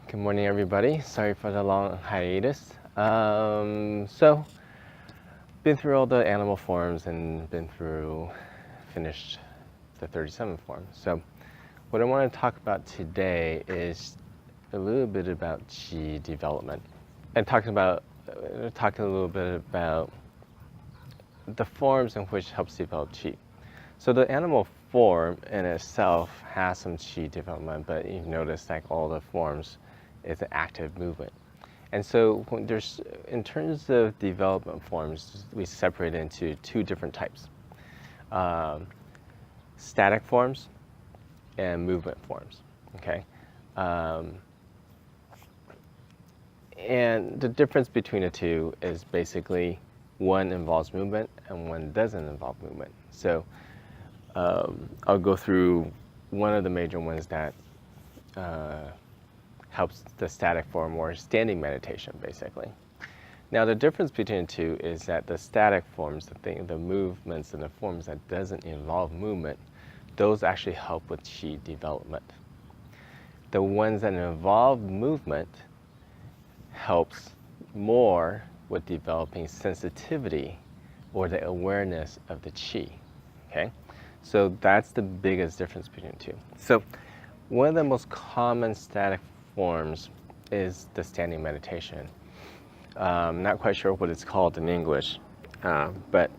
Good morning, everybody. Sorry for the long hiatus. Been through all the animal forms and finished the 37 form. So what I want to talk about today is a little bit about qi development and talking a little bit about the forms in which helps develop qi. So the animal form in itself has some qi development, but you've noticed like all the forms is an active movement. And so in terms of development forms, we separate into two different types. Static forms and movement forms, okay? And the difference between the two is basically one involves movement and one doesn't involve movement. So I'll go through one of the major ones that helps the static form or standing meditation, basically. Now, the difference between the two is that the static forms, the movements and the forms that doesn't involve movement, those actually help with qi development. The ones that involve movement helps more with developing sensitivity or the awareness of the qi, okay? So that's the biggest difference between the two. So one of the most common static forms is the standing meditation. Not quite sure what it's called in English, but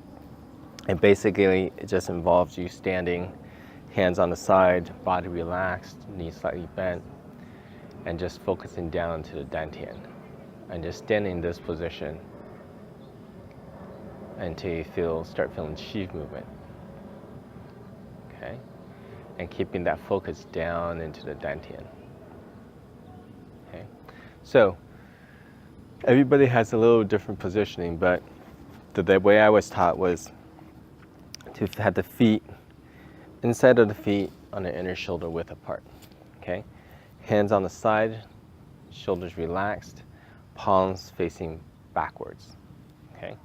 it just involves you standing, hands on the side, body relaxed, knees slightly bent, and just focusing down into the dantian. And just standing in this position until you start feeling qi movement. Okay? And keeping that focus down into the dantian. Okay? So, everybody has a little different positioning, but the way I was taught was to have the feet, inside of the feet on the inner shoulder width apart. Okay? Hands on the side, shoulders relaxed, palms facing backwards. Okay?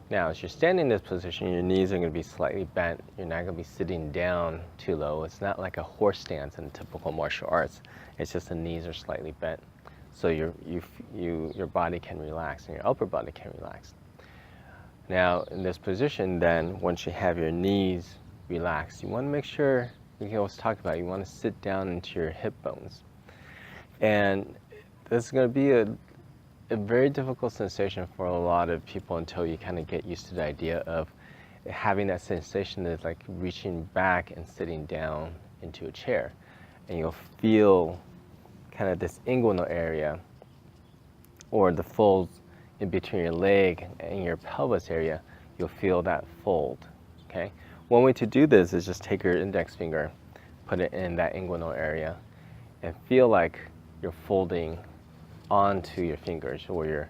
Now, as you're standing in this position, your knees are going to be slightly bent. You're not going to be sitting down too low. It's not like a horse stance in typical martial arts. It's just the knees are slightly bent, so your body can relax and your upper body can relax. Now, in this position, then, once you have your knees relaxed, you want to make sure, we can always talk about, you want to sit down into your hip bones. And this is going to be a very difficult sensation for a lot of people until you kind of get used to the idea of having that sensation that's like reaching back and sitting down into a chair. And you'll feel kind of this inguinal area or the folds in between your leg and your pelvis area. You'll feel that fold, okay? One way to do this is just take your index finger, put it in that inguinal area, and feel like you're folding onto your fingers, or you're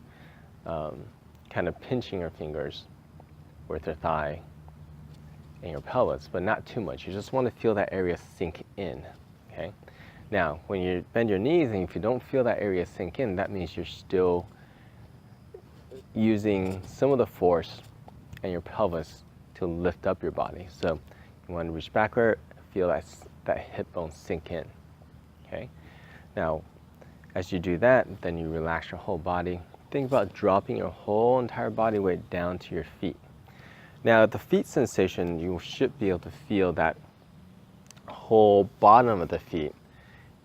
kind of pinching your fingers with your thigh and your pelvis, but not too much. You just want to feel that area sink in, okay? Now, when you bend your knees and if you don't feel that area sink in, that means you're still using some of the force in your pelvis to lift up your body. So you want to reach backward, feel that hip bone sink in, okay? Now, as you do that, then you relax your whole body. Think about dropping your whole entire body weight down to your feet. Now, the feet sensation, you should be able to feel that whole bottom of the feet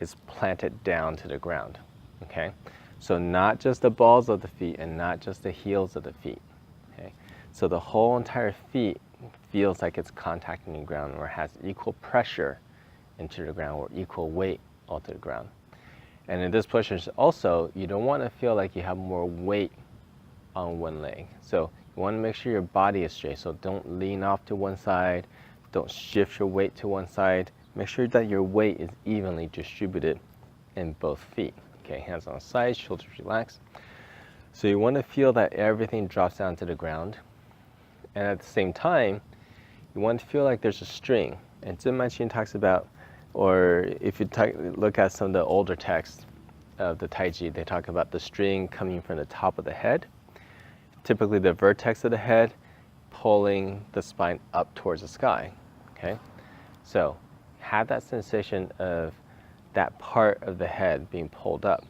is planted down to the ground, okay? So not just the balls of the feet and not just the heels of the feet, okay? So the whole entire feet feels like it's contacting the ground or has equal pressure into the ground or equal weight onto the ground. And in this position also, you don't want to feel like you have more weight on one leg. So you want to make sure your body is straight. So don't lean off to one side. Don't shift your weight to one side. Make sure that your weight is evenly distributed in both feet. Okay, hands on the side, shoulders relaxed. So you want to feel that everything drops down to the ground. And at the same time, you want to feel like there's a string. And郑曼青talks about, or if you look at some of the older texts of the Tai Chi, they talk about the string coming from the top of the head, typically the vertex of the head, pulling the spine up towards the sky, okay? So have that sensation of that part of the head being pulled up.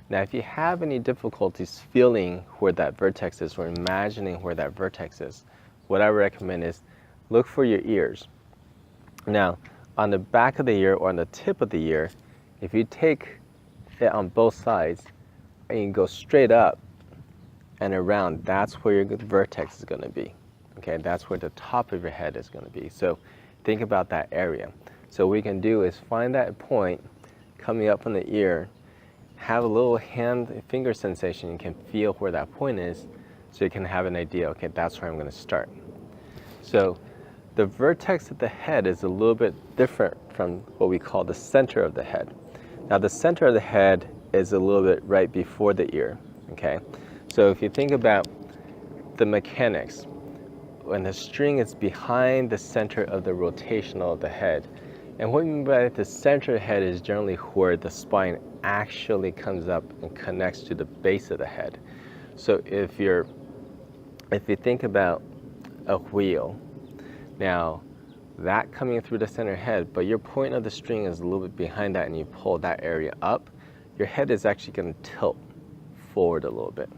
Now, if you have any difficulties feeling where that vertex is or imagining where that vertex is, what I recommend is look for your ears. Now, on the back of the ear or on the tip of the ear, if you take it on both sides and you go straight up and around, that's where your vertex is going to be. Okay, that's where the top of your head is going to be. So think about that area. So what we can do is find that point coming up from the ear, have a little hand finger sensation. You can feel where that point is, so you can have an idea, okay, that's where I'm going to start. So the vertex of the head is a little bit different from what we call the center of the head. Now the center of the head is a little bit right before the ear, okay? So if you think about the mechanics, when the string is behind the center of the rotational of the head, and what we mean by the center of the head is generally where the spine actually comes up and connects to the base of the head. So if you think about a wheel, now that coming through the center head, but your point of the string is a little bit behind that and you pull that area up, your head is actually going to tilt forward a little bit.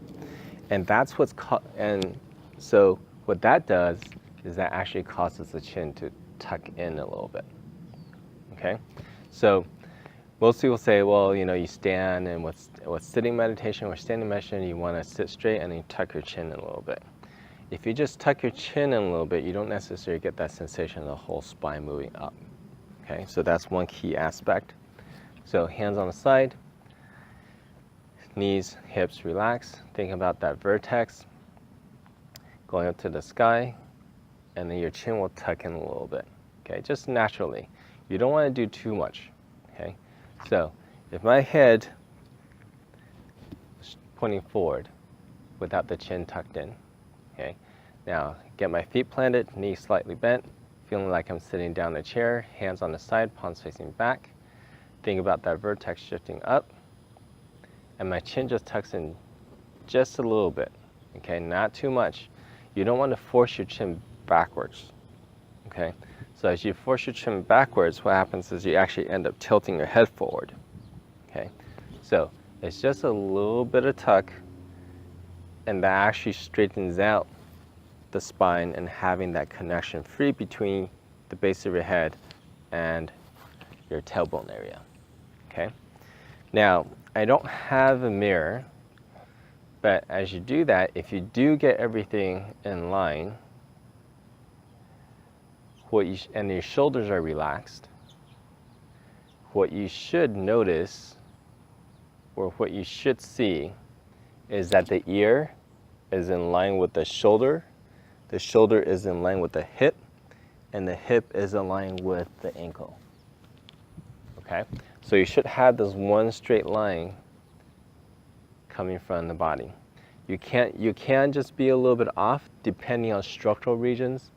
And that's what's and so what that does is that actually causes the chin to tuck in a little bit. Okay, so most people say, well, you know, you stand, and what's sitting meditation or standing meditation, you want to sit straight and you tuck your chin in a little bit. If you just tuck your chin in a little bit, you don't necessarily get that sensation of the whole spine moving up. Okay, so that's one key aspect. So hands on the side, knees, hips relax. Think about that vertex going up to the sky, and then your chin will tuck in a little bit. Okay, just naturally. You don't want to do too much. Okay, so if my head is pointing forward without the chin tucked in, okay, now get my feet planted, knees slightly bent, feeling like I'm sitting down in a chair, hands on the side, palms facing back. Think about that vertex shifting up, and my chin just tucks in just a little bit. Okay, not too much. You don't want to force your chin backwards. Okay, so as you force your chin backwards, what happens is you actually end up tilting your head forward. Okay, so it's just a little bit of tuck, and that actually straightens out the spine and having that connection free between the base of your head and your tailbone area. Okay, now I don't have a mirror, but as you do that, if you do get everything in line, and your shoulders are relaxed, what you should notice, or what you should see, is that the ear is in line with the shoulder is in line with the hip, and the hip is in line with the ankle. Okay? So you should have this one straight line coming from the body. You can just be a little bit off depending on structural reasons.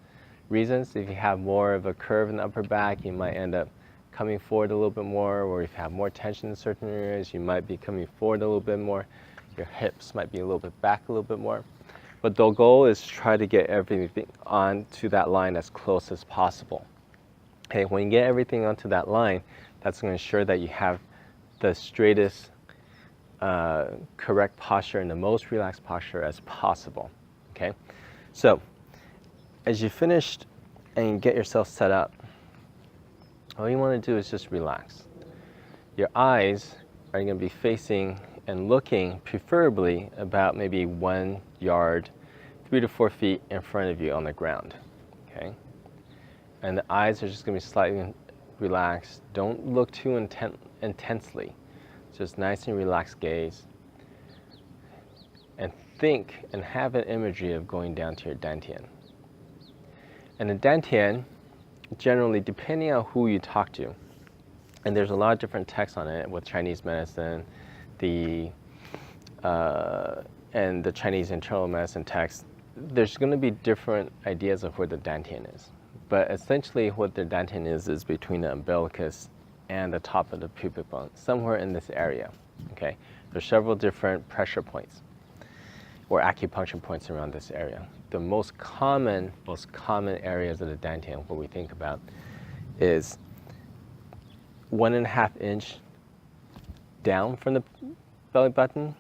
If you have more of a curve in the upper back, you might end up coming forward a little bit more, or if you have more tension in certain areas, you might be coming forward a little bit more. Your hips might be a little bit back a little bit more. But the goal is to try to get everything onto that line as close as possible. Okay, when you get everything onto that line, that's going to ensure that you have the straightest, correct posture and the most relaxed posture as possible. Okay, so as you finished and you get yourself set up, all you want to do is just relax. Your eyes are going to be facing and looking preferably about maybe 1 yard, 3 to 4 feet in front of you on the ground. Okay, and the eyes are just going to be slightly relaxed. Don't look too intensely. Just nice and relaxed gaze. And think and have an imagery of going down to your dantian. And the dantian, generally, depending on who you talk to, and there's a lot of different texts on it with Chinese medicine, and the Chinese internal medicine text, there's going to be different ideas of where the dantian is. But essentially what the dantian is between the umbilicus and the top of the pubic bone, somewhere in this area. Okay, there's several different pressure points or acupuncture points around this area. The most common areas of the dantian, what we think about, is 1.5 inch down from belly button,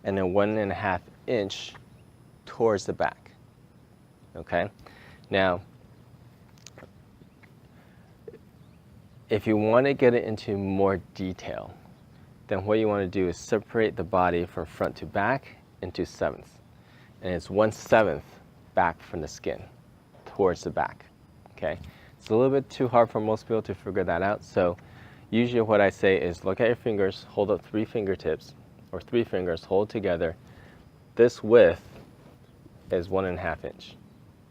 and then 1.5 inch towards the back. Okay? Now, if you want to get it into more detail, then what you want to do is separate the body from front to back into sevenths. And it's 1/7 back from the skin towards the back. Okay? It's a little bit too hard for most people to figure that out. So usually what I say is look at your fingers, hold up 3 fingertips, or 3 fingers, hold together. This width is 1.5 inch.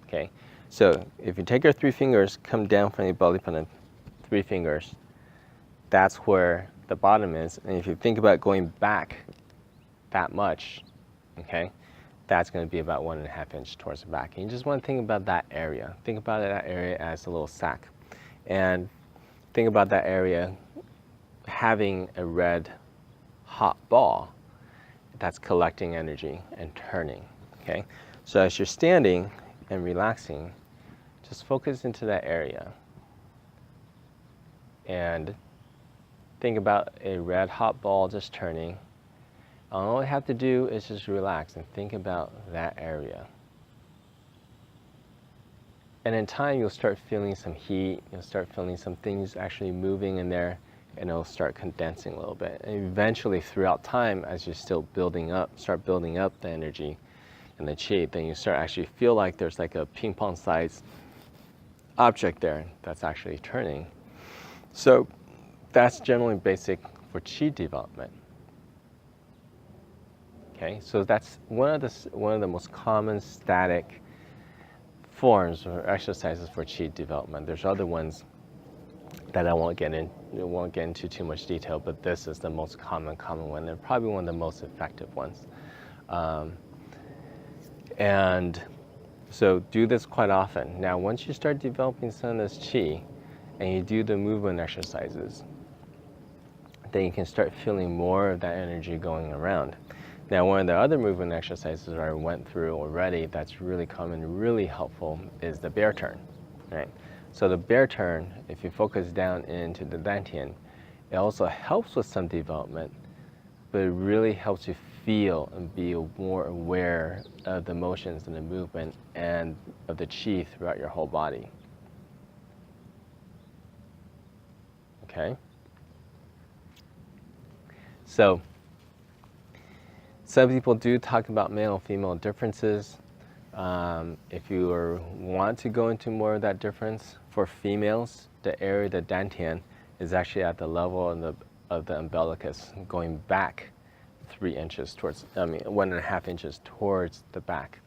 Okay? So if you take your 3 fingers, come down from your belly button, 3 fingers, that's where the bottom is. And if you think about going back that much, okay, that's going to be about 1.5 inch towards the back. And you just want to think about that area. Think about that area as a little sack. And think about that area having a red hot ball that's collecting energy and turning. Okay? So as you're standing and relaxing, just focus into that area. And think about a red hot ball just turning. All you have to do is just relax and think about that area. And in time, you'll start feeling some heat, you'll start feeling some things actually moving in there, and it'll start condensing a little bit. And eventually, throughout time, as you're still building up, start building up the energy and the qi, then you start actually feel like there's like a ping pong sized object there that's actually turning. So that's generally basic for qi development. Okay, so that's one of the most common static forms or exercises for qi development. There's other ones that I won't get into too much detail, but this is the most common one, and probably one of the most effective ones. And so do this quite often. Now, once you start developing some of this qi, and you do the movement exercises, then you can start feeling more of that energy going around. Now, one of the other movement exercises I went through already that's really common, really helpful, is the bear turn, right? So the bear turn, if you focus down into the dantian, it also helps with some development, but it really helps you feel and be more aware of the motions and the movement and of the qi throughout your whole body. Okay? So, some people do talk about male and female differences. If you want to go into more of that difference, for females, the area of the dantian is actually at the level of the umbilicus, going back 3 inches towards, 1.5 inches towards the back.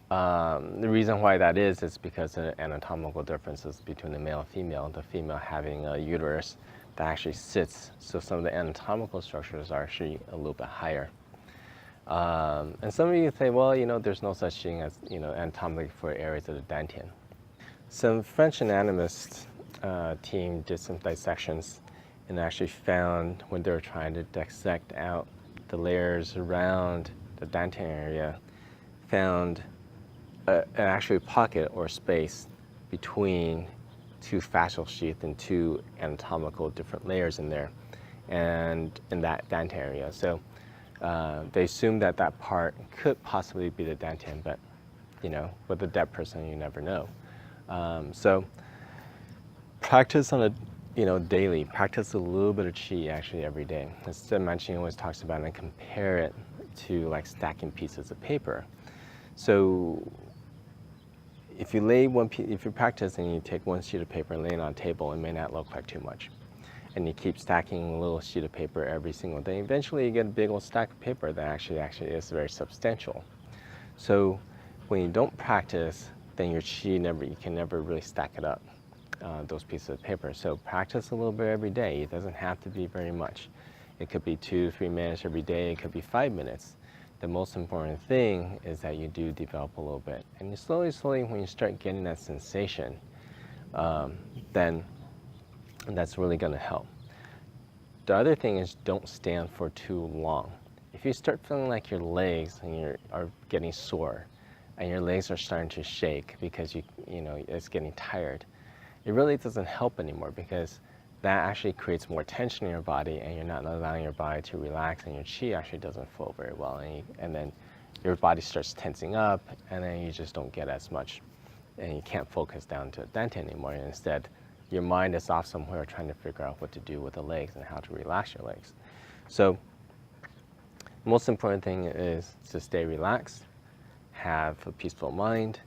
The reason why that is because of the anatomical differences between the male and female. The female having a uterus that actually sits, so some of the anatomical structures are actually a little bit higher. And some of you say, well, there's no such thing as, anatomically for areas of the dantian. Some French anatomists team did some dissections and actually found, when they were trying to dissect out the layers around the dantian area, found an actual pocket or space between 2 fascial sheaths and 2 anatomical different layers in there, and in that dantian area. So they assumed that part could possibly be the dantian, but with a dead person, you never know. So practice on a daily, practice a little bit of qi actually every day. As郑曼青always talks about, and compare it to like stacking pieces of paper. So if you practice and you take one sheet of paper and lay it on a table, it may not look like too much. And you keep stacking a little sheet of paper every single day, eventually you get a big old stack of paper that actually is very substantial. So when you don't practice, then your qi you can never really stack it up, those pieces of paper. So practice a little bit every day. It doesn't have to be very much. It could be 2 to 3 minutes every day. It could be 5 minutes. The most important thing is that you do develop a little bit. And you slowly, when you start getting that sensation, then that's really going to help. The other thing is, don't stand for too long. If you start feeling like your legs are getting sore, and your legs are starting to shake because it's getting tired, it really doesn't help anymore, because that actually creates more tension in your body, and you're not allowing your body to relax, and your chi actually doesn't flow very well, and then your body starts tensing up, and then you just don't get as much, and you can't focus down to dantian anymore. And instead, your mind is off somewhere trying to figure out what to do with the legs and how to relax your legs. So the most important thing is to stay relaxed, have a peaceful mind,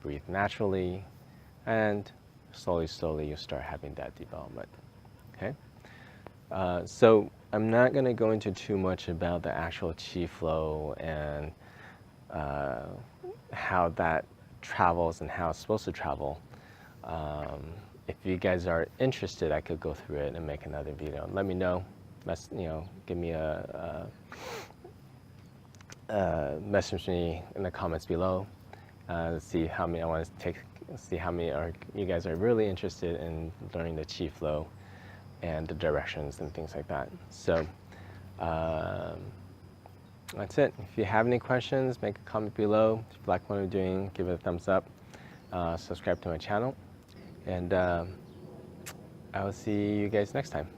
breathe naturally, and slowly you start having that development. Okay? So I'm not going to go into too much about the actual chi flow and how that travels and how it's supposed to travel. If you guys are interested, I could go through it and make another video. Let me know. Give me message me in the comments below. See how many I want to take. See how many you guys are really interested in learning the chi flow and the directions and things like that. So that's it. If you have any questions, make a comment below. If you like what I'm doing, give it a thumbs up. Subscribe to my channel, and I will see you guys next time.